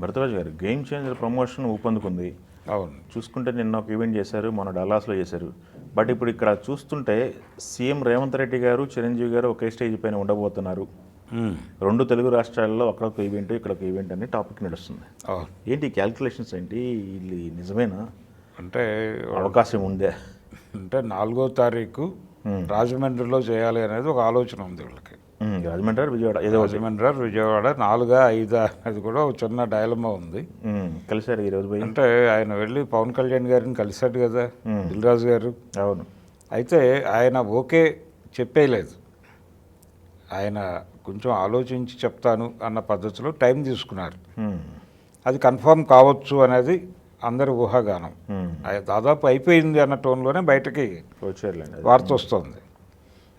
భరద్వాజ్ గారు, game changer promotion ఊపందుకుంది. అవును, చూసుకుంటే నిన్న ఒక ఈవెంట్ చేశారు, మన డల్లాస్లో చేశారు. బట్ ఇప్పుడు ఇక్కడ చూస్తుంటే సీఎం రేవంత్ రెడ్డి గారు, చిరంజీవి గారు ఒకే స్టేజ్ పైన ఉండబోతున్నారు. రెండు తెలుగు రాష్ట్రాల్లో అక్కడొక ఈవెంట్, ఇక్కడ ఒక ఈవెంట్ అని టాపిక్ నడుస్తుంది. ఏంటి క్యాల్కులేషన్స్ ఏంటి? ఇది నిజమేనా? అంటే అవకాశం ఉందే? అంటే 4వ తారీఖు రాజమండ్రిలో చేయాలి అనేది ఒక ఆలోచన ఉంది వీళ్ళకి. రాజమండ్రి విజయవాడ, రాజమండ్రి విజయవాడ 4, 5 అనేది కూడా ఒక చిన్న డైలమా ఉంది. కలిసారు ఈరోజు పోయి. అంటే ఆయన వెళ్ళి పవన్ కళ్యాణ్ గారిని కలిశాడు కదా దిల్ రాజు గారు. అవును. అయితే ఆయన ఓకే చెప్పేయలేదు, ఆయన కొంచెం ఆలోచించి చెప్తాను అన్న పద్ధతిలో టైం తీసుకున్నారు. అది కన్ఫర్మ్ కావచ్చు అనేది అందరి ఊహాగానం. దాదాపు అయిపోయింది అన్న టోన్లోనే బయటకి వార్త వస్తుంది.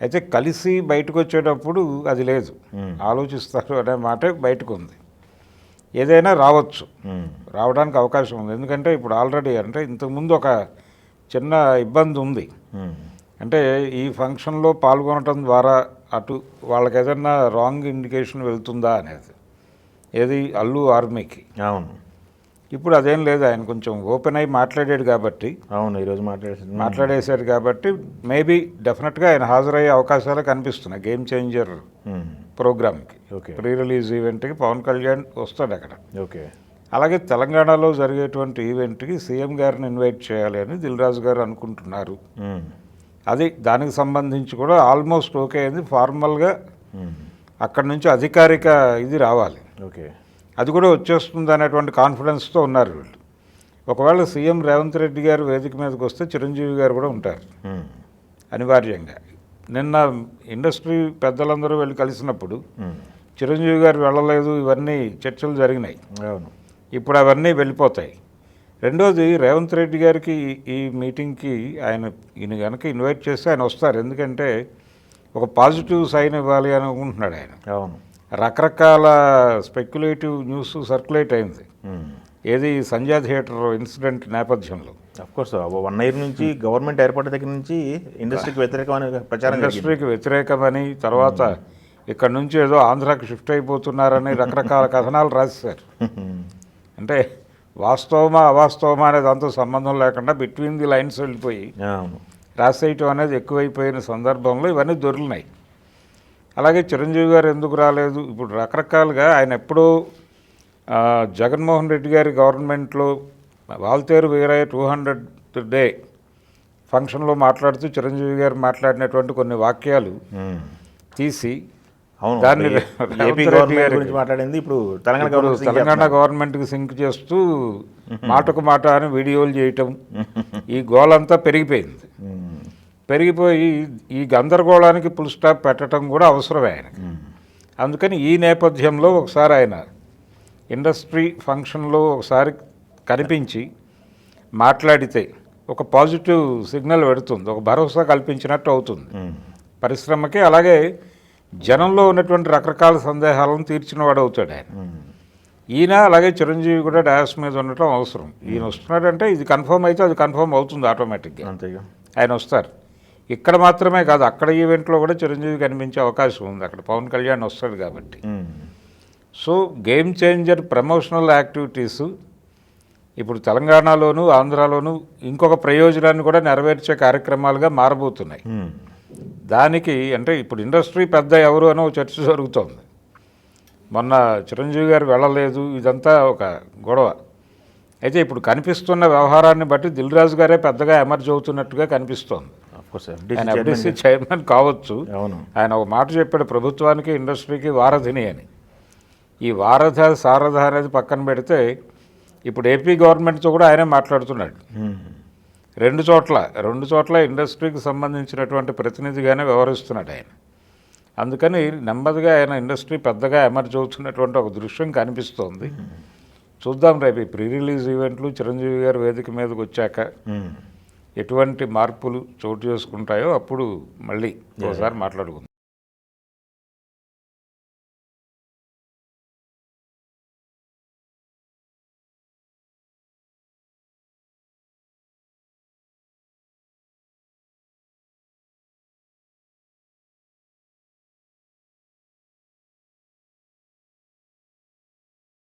అయితే కలిసి బయటకు వచ్చేటప్పుడు అది లేదు, ఆలోచిస్తారు అనే మాట బయటకు ఉంది. ఏదైనా రావచ్చు, రావడానికి అవకాశం ఉంది. ఎందుకంటే ఇప్పుడు ఆల్రెడీ అంటే ఇంతకుముందు ఒక చిన్న ఇబ్బంది ఉంది. అంటే ఈ ఫంక్షన్లో పాల్గొనడం ద్వారా అటు వాళ్ళకి ఏదన్నా రాంగ్ ఇండికేషన్ వెళ్తుందా అనేది, ఏది అల్లు ఆర్మీకి. అవును. ఇప్పుడు అదేం లేదు, ఆయన కొంచెం ఓపెన్ అయ్యి మాట్లాడాడు కాబట్టి. అవును, ఈరోజు మాట్లాడేశారు కాబట్టి మేబీ డెఫినెట్గా ఆయన హాజరయ్యే అవకాశాలు కనిపిస్తున్నాయి గేమ్ చేంజర్ ప్రోగ్రామ్కి. ప్రీ రిలీజ్ ఈవెంట్కి పవన్ కళ్యాణ్ వస్తాడు అక్కడ. ఓకే. అలాగే తెలంగాణలో జరిగేటువంటి ఈవెంట్కి సీఎం గారిని ఇన్వైట్ చేయాలి అని దిల్ రాజు గారు అనుకుంటున్నారు. అది దానికి సంబంధించి కూడా ఆల్మోస్ట్ ఓకే అయింది. ఫార్మల్గా అక్కడి నుంచి అధికారిక ఇది రావాలి. ఓకే. అది కూడా వచ్చేస్తుంది అనేటువంటి కాన్ఫిడెన్స్తో ఉన్నారు వీళ్ళు. ఒకవేళ సీఎం రేవంత్ రెడ్డి గారు వేదిక మీదకి వస్తే చిరంజీవి గారు కూడా ఉంటారు అనివార్యంగా. నిన్న ఇండస్ట్రీ పెద్దలందరూ వెళ్ళి కలిసినప్పుడు చిరంజీవి గారు వెళ్ళలేదు, ఇవన్నీ చర్చలు జరిగినాయి. అవును. ఇప్పుడు అవన్నీ వెళ్ళిపోతాయి. రెండోది, రేవంత్ రెడ్డి గారికి ఈ మీటింగ్కి ఈయన కనుక ఇన్వైట్ చేస్తే ఆయన వస్తారు. ఎందుకంటే ఒక పాజిటివ్ సైన్ ఇవ్వాలి అని అనుకుంటున్నాడు ఆయన. అవును. రకరకాల స్పెక్యులేటివ్ న్యూస్ సర్క్యులేట్ అయింది, ఏది సంజయ్ థియేటర్ ఇన్సిడెంట్ నేపథ్యంలో. అఫ్కోర్స్ 1 year నుంచి గవర్నమెంట్ ఏర్పడిన దగ్గర నుంచి ఇండస్ట్రీకి వ్యతిరేకమని ప్రచారం, ఇండస్ట్రీకి వ్యతిరేకమని, తర్వాత ఇక్కడ నుంచి ఏదో ఆంధ్రాకి షిఫ్ట్ అయిపోతున్నారని రకరకాల కథనాలు రాసేశారు. అంటే వాస్తవమా అవాస్తవమా అనేది అంత సంబంధం లేకుండా బిట్వీన్ ది లైన్స్ వెళ్ళిపోయి రాసేయటం అనేది ఎక్కువైపోయిన సందర్భంలో ఇవన్నీ దొరికినాయి. అలాగే చిరంజీవి గారు ఎందుకు రాలేదు, ఇప్పుడు రకరకాలుగా ఆయన ఎప్పుడూ జగన్మోహన్ రెడ్డి గారి గవర్నమెంట్లో వాల్తేరు వీరయ్య 200th డే ఫంక్షన్లో మాట్లాడుతూ చిరంజీవి గారు మాట్లాడినటువంటి కొన్ని వాక్యాలు తీసి దాన్ని మాట్లాడింది. ఇప్పుడు తెలంగాణ గవర్నమెంట్కి సింక్ చేస్తూ మాటకు మాట అని వీడియోలు చేయటం, ఈ గోలంతా పెరిగిపోయింది. పెరిగిపోయి ఈ గందరగోళానికి ఫుల్ స్టాప్ పెట్టడం కూడా అవసరమే ఆయనకి. అందుకని ఈ నేపథ్యంలో ఒకసారి ఆయన ఇండస్ట్రీ ఫంక్షన్లో ఒకసారి కనిపించి మాట్లాడితే ఒక పాజిటివ్ సిగ్నల్ పెడుతుంది, ఒక భరోసా కల్పించినట్టు అవుతుంది పరిశ్రమకి. అలాగే జనంలో ఉన్నటువంటి రకరకాల సందేహాలను తీర్చినవాడు అవుతాడు ఆయన. ఈయన అలాగే చిరంజీవి కూడా డయాస్ మీద ఉండటం అవసరం. ఈయన వస్తున్నాడంటే ఇది కన్ఫర్మ్ అయితే అది కన్ఫర్మ్ అవుతుంది ఆటోమేటిక్గా, అంతేగా ఆయన వస్తారు. ఇక్కడ మాత్రమే కాదు, అక్కడ ఈవెంట్లో కూడా చిరంజీవి కనిపించే అవకాశం ఉంది, అక్కడ పవన్ కళ్యాణ్ వస్తాడు కాబట్టి. So game changer promotional activities ఇప్పుడు తెలంగాణలోను ఆంధ్రాలోను ఇంకొక ప్రయోజనాన్ని కూడా నెరవేర్చే కార్యక్రమాలుగా మారబోతున్నాయి. దానికి అంటే ఇప్పుడు ఇండస్ట్రీ పెద్ద ఎవరు అనో చర్చ జరుగుతోంది. మొన్న చిరంజీవి గారు వెళ్ళలేదు, ఇదంతా ఒక గొడవ. అయితే ఇప్పుడు కనిపిస్తున్న వ్యవహారాన్ని బట్టి దిల్ రాజు గారే పెద్దగా ఎమర్జ్ అవుతున్నట్టుగా కనిపిస్తోంది. ఆయన FDC చైర్మన్ కావచ్చు. ఆయన ఒక మాట చెప్పాడు, ప్రభుత్వానికి ఇండస్ట్రీకి వారధిని అని. ఈ వారధ సారథ అనేది పక్కన పెడితే ఇప్పుడు ఏపీ గవర్నమెంట్తో కూడా ఆయనే మాట్లాడుతున్నాడు. రెండు చోట్ల ఇండస్ట్రీకి సంబంధించినటువంటి ప్రతినిధిగానే వ్యవహరిస్తున్నాడు ఆయన. అందుకని నెమ్మదిగా ఆయన ఇండస్ట్రీ పెద్దగా ఎమర్జ్ అవుతున్నటువంటి ఒక దృశ్యం కనిపిస్తోంది. చూద్దాం రేపు ఈ ప్రీ రిలీజ్ ఈవెంట్లు చిరంజీవి గారు వేదిక మీదకి వచ్చాక ఎటువంటి మార్పులు చోటు చేసుకుంటాయో అప్పుడు మళ్ళీ ఒకసారి మాట్లాడుకుందాం.